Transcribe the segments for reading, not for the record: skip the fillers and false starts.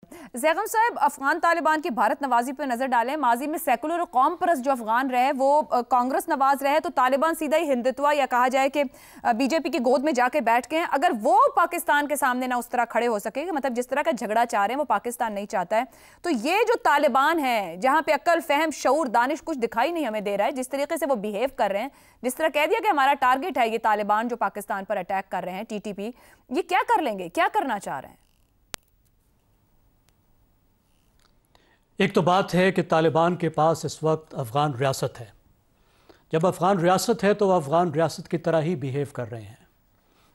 زیغم صاحب، افغان طالبان کی بھارت نوازی پہ نظر ڈالیں. ماضی میں سیکولر اور قوم پرست جو افغان رہے وہ کانگریس نواز رہے تو طالبان سیدھا ہی ہندتوا یا کہا جائے کہ بی جے پی کی گود میں جا کے بیٹھ کے ہیں. اگر وہ پاکستان کے سامنے نہ اس طرح کھڑے ہو سکے، مطلب جس طرح کا جھگڑا چاہ رہے ہیں وہ پاکستان نہیں چاہتا ہے، تو یہ جو طالبان ہیں جہاں پہ عقل، فہم، شعور، دانش کچھ دکھائی نہیں ہمیں دے رہا ہے، جس طریقے سے وہ بیہیو کر رہے ہیں، جس طرح کہہ دیا کہ ہمارا ٹارگٹ ہے یہ طالبان جو پاکستان پر اٹیک کر رہے ہیں، ٹی ٹی پی، یہ کیا کر لیں گے؟ کیا کرنا چاہ رہے ہیں؟ ایک تو بات ہے کہ طالبان کے پاس اس وقت افغان ریاست ہے. جب افغان ریاست ہے تو وہ افغان ریاست کی طرح ہی بیہیو کر رہے ہیں.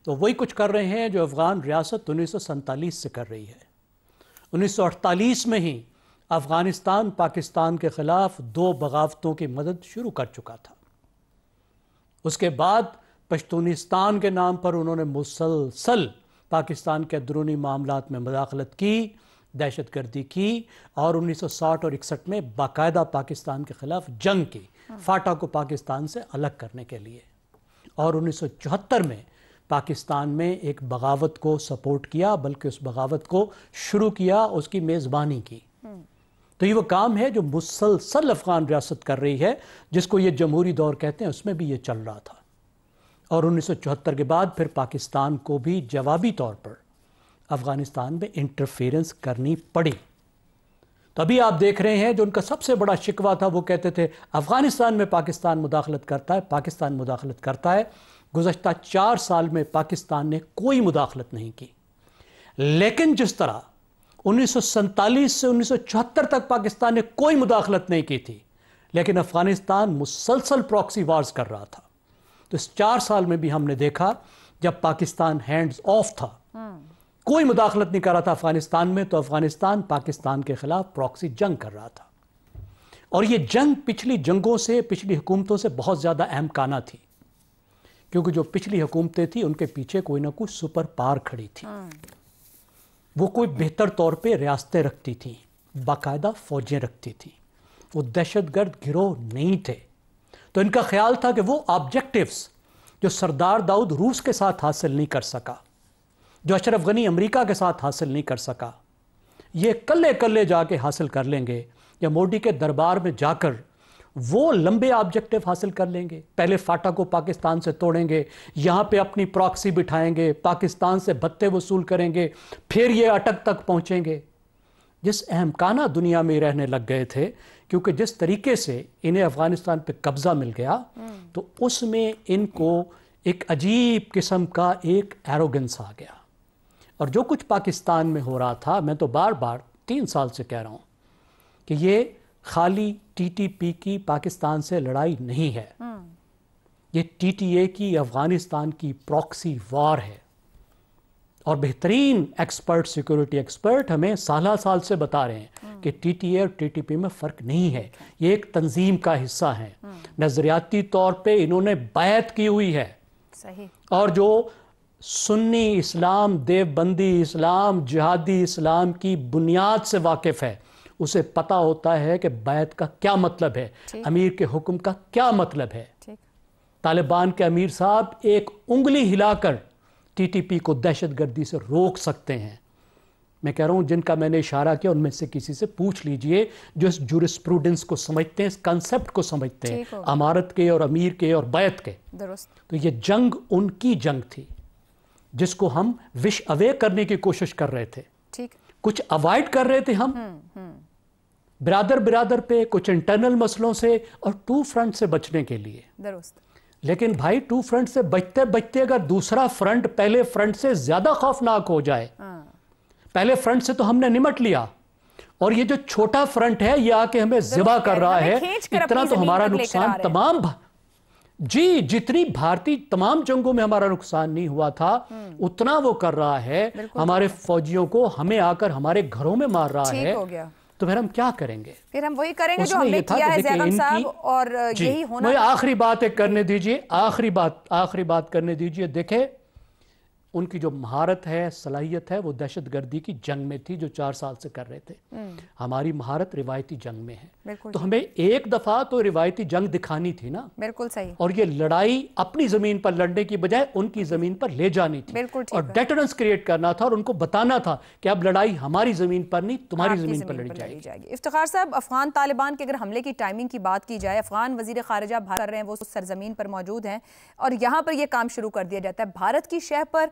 تو وہی کچھ کر رہے ہیں جو افغان ریاست 1947 سے کر رہی ہے. 1948 میں ہی افغانستان پاکستان کے خلاف 2 بغاوتوں کی مدد شروع کر چکا تھا. اس کے بعد پشتونستان کے نام پر انہوں نے مسلسل پاکستان کے اندرونی معاملات میں مداخلت کی، دہشت گردی کی، اور 1960 اور 61 میں باقاعدہ پاکستان کے خلاف جنگ کی، فاٹا کو پاکستان سے الگ کرنے کے لیے. اور 1974 میں پاکستان میں ایک بغاوت کو سپورٹ کیا، بلکہ اس بغاوت کو شروع کیا، اس کی میزبانی کی. تو یہ وہ کام ہے جو مسلسل افغان ریاست کر رہی ہے، جس کو یہ جمہوری دور کہتے ہیں. اس میں بھی یہ چل رہا تھا. اور 1974 کے بعد پھر پاکستان کو بھی جوابی طور پر افغانستان میں انٹرفیرنس کرنی پڑی. تو ابھی آپ دیکھ رہے ہیں جو ان کا سب سے بڑا شکوہ تھا، وہ کہتے تھے افغانستان میں پاکستان مداخلت کرتا ہے، پاکستان مداخلت کرتا ہے. گزشتہ 4 سال میں پاکستان نے کوئی مداخلت نہیں کی. لیکن جس طرح 1947 سے 1974 تک پاکستان نے کوئی مداخلت نہیں کی تھی، لیکن افغانستان مسلسل پراکسی وارز کر رہا تھا. تو اس 4 سال میں بھی ہم نے دیکھا جب پاکستان ہینڈز آف تھا، کوئی مداخلت نہیں کر رہا تھا افغانستان میں، تو افغانستان پاکستان کے خلاف پراکسی جنگ کر رہا تھا. اور یہ جنگ پچھلی جنگوں سے، پچھلی حکومتوں سے بہت زیادہ اہم کانہ تھی، کیونکہ جو پچھلی حکومتیں تھیں ان کے پیچھے کوئی نہ کوئی سپر پاور کھڑی تھی. وہ کوئی بہتر طور پہ ریاستیں رکھتی تھیں، باقاعدہ فوجیں رکھتی تھیں، وہ دہشت گرد گروہ نہیں تھے. تو ان کا خیال تھا کہ وہ آبجیکٹیوز جو سردار داؤد روس کے ساتھ حاصل نہیں کر سکا، جو اشرف غنی امریکہ کے ساتھ حاصل نہیں کر سکا، یہ کلے کلے جا کے حاصل کر لیں گے، یا مودی کے دربار میں جا کر وہ لمبے آبجیکٹیو حاصل کر لیں گے. پہلے فاٹا کو پاکستان سے توڑیں گے، یہاں پہ اپنی پراکسی بٹھائیں گے، پاکستان سے بھتے وصول کریں گے، پھر یہ اٹک تک پہنچیں گے. جس اہم کانہ دنیا میں رہنے لگ گئے تھے، کیونکہ جس طریقے سے انہیں افغانستان پہ قبضہ مل گیا، تو اس میں ان کو ایک عجیب قسم کا ایک ایروگنس آ گیا. اور جو کچھ پاکستان میں ہو رہا تھا، میں تو بار بار 3 سال سے کہہ رہا ہوں کہ یہ خالی ٹی ٹی پی کی پاکستان سے لڑائی نہیں ہے، یہ ٹی ٹی اے کی افغانستان کی پراکسی وار ہے. اور بہترین ایکسپرٹ، سیکورٹی ایکسپرٹ ہمیں سالہ سال سے بتا رہے ہیں کہ ٹی ٹی اے اور ٹی ٹی پی میں فرق نہیں ہے، یہ ایک تنظیم کا حصہ ہے. نظریاتی طور پہ انہوں نے بیعت کی ہوئی ہے. صحیح. اور جو سنی اسلام، دیوبندی اسلام، جہادی اسلام کی بنیاد سے واقف ہے، اسے پتہ ہوتا ہے کہ بیعت کا کیا مطلب ہے، امیر کے حکم کا کیا مطلب ہے. طالبان کے امیر صاحب ایک انگلی ہلا کر ٹی ٹی پی کو دہشت گردی سے روک سکتے ہیں. میں کہہ رہا ہوں جن کا میں نے اشارہ کیا ان میں سے کسی سے پوچھ لیجئے جو اس جورسپروڈنس کو سمجھتے ہیں، اس کنسپٹ کو سمجھتے ہیں، امارت کے اور امیر کے اور بیعت کے. تو یہ جنگ ان کی جنگ تھی جس کو ہم وش اوے کرنے کی کوشش کر رہے تھے. کچھ اوائڈ کر رہے تھے ہم برادر پہ، کچھ انٹرنل مسئلوں سے اور 2 فرنٹ سے بچنے کے لیے. لیکن بھائی 2 فرنٹ سے بچتے بچتے اگر دوسرا فرنٹ پہلے فرنٹ سے زیادہ خوفناک ہو جائے، پہلے فرنٹ سے تو ہم نے نمٹ لیا، اور یہ جو چھوٹا فرنٹ ہے یہ آ کے ہمیں ذبح کر رہا ہے، اتنا تو ہمارا نقصان تمام جتنی بھارتی تمام جنگوں میں ہمارا نقصان نہیں ہوا تھا اتنا وہ کر رہا ہے. ہمارے فوجیوں کو ہمیں آ کر ہمارے گھروں میں مار رہا ہے. تو پھر ہم کیا کریں گے؟ پھر ہم وہی کریں گے جو ہم نے کیا ہے زیغم صاحب، اور یہی ہونا. مجھے آخری بات ایک کرنے دیجئے، آخری بات کرنے دیجئے. دیکھیں ان کی جو مہارت ہے، صلاحیت ہے، وہ دہشت گردی کی جنگ میں تھی جو 4 سال سے کر رہے تھے۔ ہماری مہارت روایتی جنگ میں ہے، تو ہمیں ایک دفعہ تو روایتی جنگ دکھانی تھی نا۔ بالکل صحیح۔ اور یہ لڑائی اپنی زمین پر لڑنے کی بجائے ان کی زمین پر لے جانی تھی، اور ڈیٹرنس کریٹ کرنا تھا، اور ان کو بتانا تھا کہ اب لڑائی ہماری زمین پر نہیں، تمہاری زمین پر لڑی جائے گی۔ افتخار صاحب، افغان طالبان کے اگر حملے کی ٹائمنگ کی بات کی جائے، افغان وزیر خارجہ کر رہے ہیں، وہ سرزمین پر موجود ہیں اور یہاں پر یہ کام شروع کر دیا جاتا ہے، بھارت کی شہ پر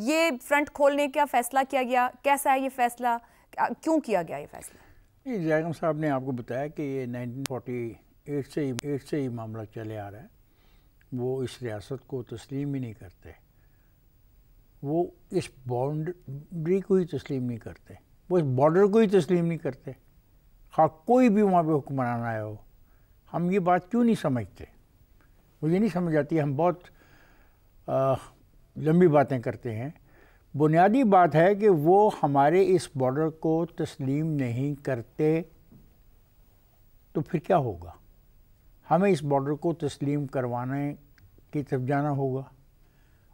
یہ فرنٹ کھولنے کا فیصلہ کیا گیا، کیسا ہے یہ فیصلہ، کیوں کیا گیا یہ فیصلہ؟ زیغم صاحب نے آپ کو بتایا کہ یہ 1948 سے ہی معاملہ چلے آ رہا ہے، وہ اس ریاست کو تسلیم ہی نہیں کرتے، وہ اس باؤنڈری کو ہی تسلیم نہیں کرتے، وہ اس بارڈر کو ہی تسلیم نہیں کرتے، خواہ کوئی بھی وہاں پہ حکمران آیا ہو۔ ہم یہ بات کیوں نہیں سمجھتے؟ مجھے نہیں سمجھ آتی، ہم بہت لمبی باتیں کرتے ہیں۔ بنیادی بات ہے کہ وہ ہمارے اس بارڈر کو تسلیم نہیں کرتے تو پھر کیا ہوگا؟ ہمیں اس بارڈر کو تسلیم کروانے کی طرف جانا ہوگا،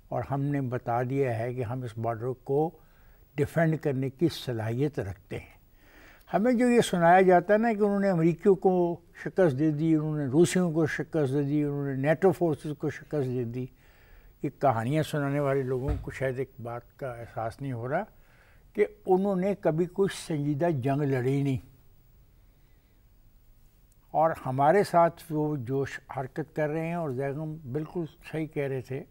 اور ہم نے بتا دیا ہے کہ ہم اس بارڈر کو ڈیفینڈ کرنے کی صلاحیت رکھتے ہیں۔ ہمیں جو یہ سنایا جاتا ہے نا کہ انہوں نے امریکیوں کو شکست دے دی، انہوں نے روسیوں کو شکست دے دی، انہوں نے نیٹو فورسز کو شکست دے دی، یہ کہانیاں سنانے والے لوگوں کو شاید ایک بات کا احساس نہیں ہو رہا کہ انہوں نے کبھی کوئی سنجیدہ جنگ لڑی نہیں، اور ہمارے ساتھ وہ جو حرکت کر رہے ہیں، اور زیغم بالکل صحیح کہہ رہے تھے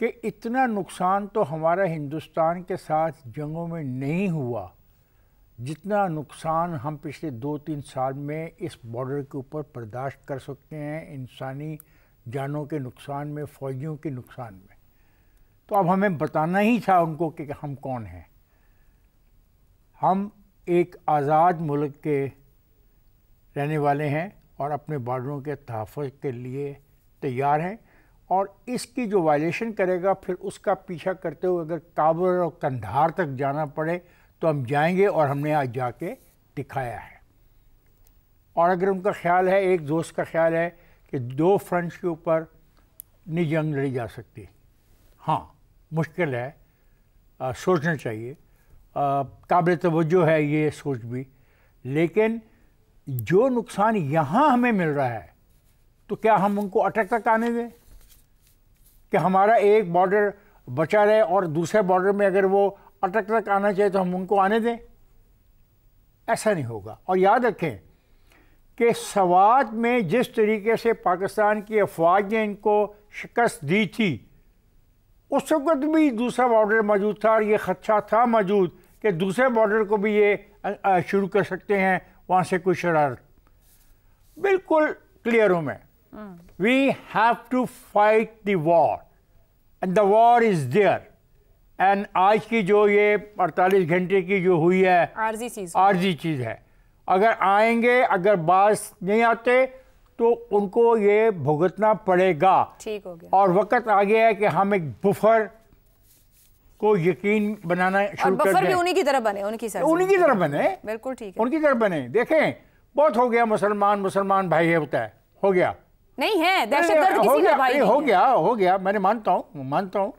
کہ اتنا نقصان تو ہمارا ہندوستان کے ساتھ جنگوں میں نہیں ہوا جتنا نقصان ہم پچھلے 2-3 سال میں اس بارڈر کے اوپر برداشت کر سکتے ہیں، انسانی جانوں کے نقصان میں، فوجیوں کے نقصان میں۔ تو اب ہمیں بتانا ہی تھا ان کو کہ ہم کون ہیں۔ ہم ایک آزاد ملک کے رہنے والے ہیں اور اپنے بارڈروں کے تحفظ کے لیے تیار ہیں، اور اس کی جو وائلیشن کرے گا پھر اس کا پیچھا کرتے ہوئے اگر کابل اور قندھار تک جانا پڑے تو ہم جائیں گے، اور ہم نے آج جا کے دکھایا ہے۔ اور اگر ان کا خیال ہے، ایک دوست کا خیال ہے کہ 2 فرنٹس کے اوپر نہیں جنگ لڑی جا سکتی، ہاں مشکل ہے، سوچنا چاہیے، قابل توجہ ہے یہ سوچ بھی، لیکن جو نقصان یہاں ہمیں مل رہا ہے تو کیا ہم ان کو اٹک تک آنے دیں کہ ہمارا ایک بارڈر بچا رہے اور دوسرے بارڈر میں اگر وہ اٹک تک آنا چاہے تو ہم ان کو آنے دیں؟ ایسا نہیں ہوگا۔ اور یاد رکھیں کہ سوات میں جس طریقے سے پاکستان کی افواج نے ان کو شکست دی تھی، اس وقت بھی دوسرا بارڈر موجود تھا، اور یہ خدشہ تھا موجود کہ دوسرے بارڈر کو بھی یہ شروع کر سکتے ہیں وہاں سے کوئی شرارت۔ بالکل کلیئر ہوں میں، we have to fight the war and the war is there, and آج کی جو یہ 48 گھنٹے کی جو ہوئی ہے عارضی چیز ہے، اگر آئیں گے، اگر باز نہیں آتے تو ان کو یہ بھگتنا پڑے گا۔ ٹھیک ہو گیا، اور وقت آ گیا ہے کہ ہم ایک بفر کو یقین بنانا شروع کر دیں، بفر بھی انہی کی طرح بنے، ان کی طرح بنے، بالکل ٹھیک ہے، ان کی طرح بنے۔ دیکھیں بہت ہو گیا مسلمان بھائی ہے ہوتا ہے، ہو گیا نہیں ہے، دہشت گرد کسی کا بھائی نہیں ہے، ہو گیا، میں نے مانتا ہوں،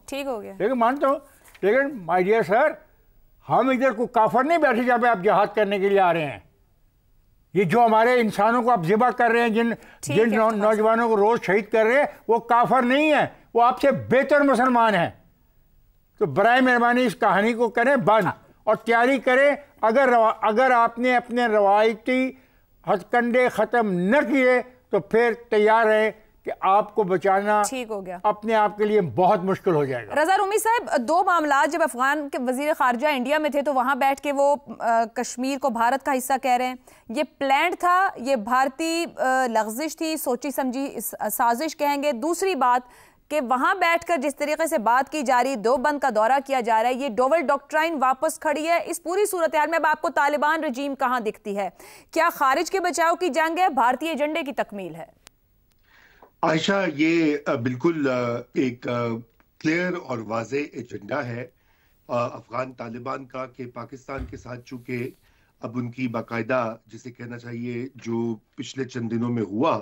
ٹھیک ہو گیا، لیکن مانتا ہوں، لیکن مائی ڈیئر سر، ہم ادھر کو کافر نہیں بیٹھے جہاں پہ آپ جہاد کرنے کے لیے آ رہے ہیں۔ یہ جو ہمارے انسانوں کو آپ ذبح کر رہے ہیں، جن نوجوانوں کو روز شہید کر رہے ہیں، وہ کافر نہیں ہیں، وہ آپ سے بہتر مسلمان ہیں۔ تو برائے مہربانی اس کہانی کو کریں بند، اور تیاری کریں، اگر آپ نے اپنے روایتی ہتھ کنڈے ختم نہ کیے تو پھر تیار رہیں کہ آپ کو بچانا ٹھیک ہو گیا اپنے آپ کے لیے بہت مشکل ہو جائے گا۔ رضا رومی صاحب، 2 معاملات، جب افغان کے وزیر خارجہ انڈیا میں تھے تو وہاں بیٹھ کے وہ کشمیر کو بھارت کا حصہ کہہ رہے ہیں، یہ پلانڈ تھا، یہ بھارتی لغزش تھی، سوچی سمجھی سازش کہیں گے۔ دوسری بات کہ وہاں بیٹھ کر جس طریقے سے بات کی جا رہی، دیوبند کا دورہ کیا جا رہا ہے، یہ ڈوول ڈاکٹرائن واپس کھڑی ہے۔ اس پوری صورتحال میں اب آپ کو طالبان رجیم کہاں دکھتی ہے؟ کیا خارج کے بچاؤ کی جنگ ہے، بھارتی ایجنڈے کی تکمیل ہے؟ عائشہ، یہ بالکل ایک کلیئر اور واضح ایجنڈا ہے افغان طالبان کا، کہ پاکستان کے ساتھ چونکہ اب ان کی باقاعدہ جسے کہنا چاہیے جو پچھلے چند دنوں میں ہوا،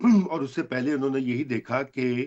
اور اس سے پہلے انہوں نے یہی دیکھا کہ